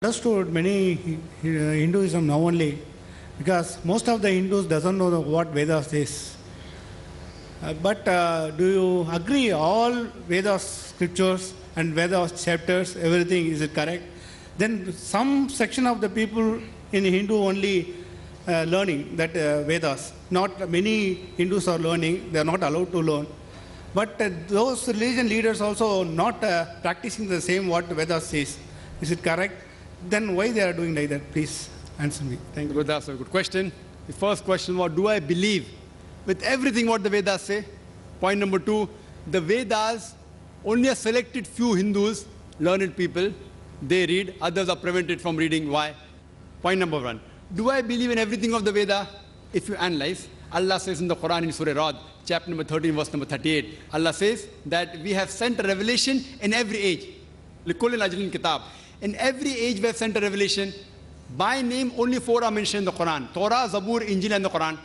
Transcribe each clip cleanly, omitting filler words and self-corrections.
Understood many Hinduism now only because most of the Hindus doesn't know what Vedas says. But do you agree all Vedas scriptures and Vedas chapters, everything, is it correct? Then some section of the people in Hindu only learning that Vedas. Not many Hindus are learning, they are not allowed to learn. But those religion leaders also not practicing the same what Vedas says. Is it correct? Then why they are doing like that? Please answer me. Thank you. Good, that's a good question. The first question was, do I believe with everything what the Vedas say? Point number two, the Vedas, only a selected few Hindus, learned people, they read, others are prevented from reading. Why? Point number one, do I believe in everything of the Veda? If you analyze, Allah says in the Quran in Surah Rad, chapter number 13, verse number 38, Allah says that we have sent a revelation in every age. لِكُلِّ أَجْلٍ كِتَابٍ. In every age we have sent a revelation. By name, only 4 are mentioned in the Quran. Torah, Zabur, Injil and the Quran.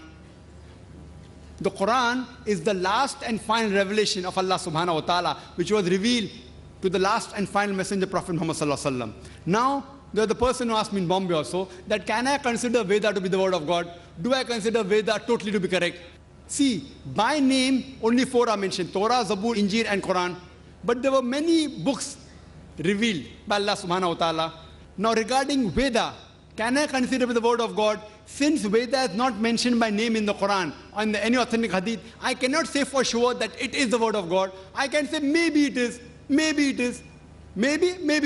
The Quran is the last and final revelation of Allah subhanahu wa ta'ala, which was revealed to the last and final messenger, Prophet Muhammad sallallahu alaihi wasallam. Now, there's the person who asked me in Bombay also, that can I consider Veda to be the word of God? Do I consider Veda totally to be correct? See, by name, only 4 are mentioned. Torah, Zabur, Injil and Quran. But there were many books revealed by Allah subhanahu wa ta'ala. Now regarding Veda, can I consider the word of God? Since Veda is not mentioned by name in the Quran or in any authentic hadith, I cannot say for sure that it is the word of God. I can say maybe it is, maybe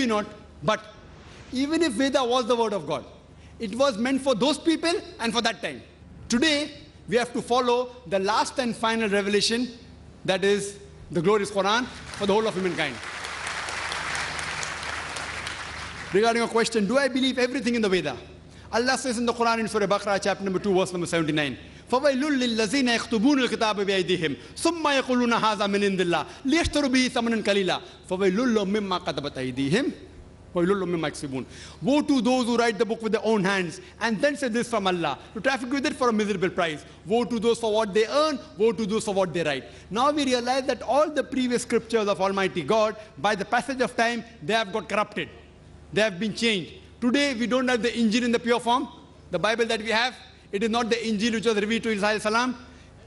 not. But even if Veda was the word of God, it was meant for those people and for that time. Today, we have to follow the last and final revelation, that is the glorious Quran for the whole of humankind. Regarding your question, do I believe everything in the Veda? Allah says in the Quran in Surah Baqarah, chapter number 2, verse number 79, فَوَيْلٌ لِلَّذِينَ يَكْتُبُونَ الْكِتَابَ بِأَيْدِيهِمْ ثُمَّ يَقُولُونَ هَذَا مِنْ عِنْدِ اللَّهِ لِيَشْتَرُوا بِهِ ثَمَنًا قَلِيلًا فَوَيْلٌ لَهُم مِّمَّا كَتَبَتْ أَيْدِيهِمْ وَوَيْلٌ لَهُم مِّمَّا يَكْسِبُونَ. Woe to those who write the book with their own hands and then say this from Allah, to traffic with it for a miserable price. Woe to those for what they earn, woe to those for what they write. Now we realize that all the previous scriptures of Almighty God, by the passage of time, they have got corrupted. They have been changed. Today, we don't have the Injil in the pure form. The Bible that we have, it is not the Injil which was revealed to Isa salam.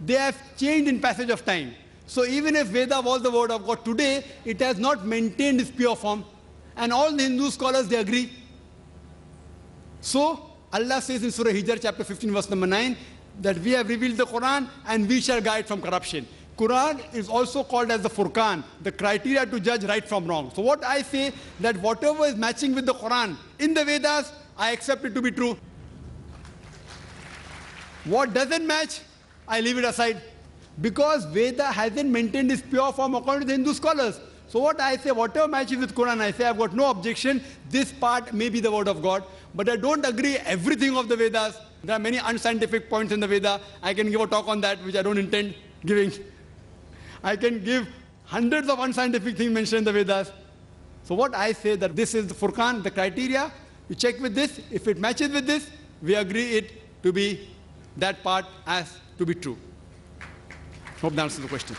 They have changed in passage of time. So even if Veda was the word of God, today, it has not maintained its pure form. And all the Hindu scholars, they agree. So, Allah says in Surah Hijr, chapter 15, verse number 9, that we have revealed the Quran and we shall guide from corruption. Quran is also called as the Furqan, the criteria to judge right from wrong. So what I say, that whatever is matching with the Quran in the Vedas, I accept it to be true. What doesn't match, I leave it aside. Because Veda hasn't maintained its pure form according to the Hindu scholars. So what I say, whatever matches with Quran, I say I've got no objection. This part may be the word of God. But I don't agree everything of the Vedas. There are many unscientific points in the Veda. I can give a talk on that, which I don't intend giving. I can give hundreds of unscientific things mentioned in the Vedas. So what I say, that this is the Furqan, the criteria. You check with this. If it matches with this, we agree it to be that part as to be true. Hope that answers the question.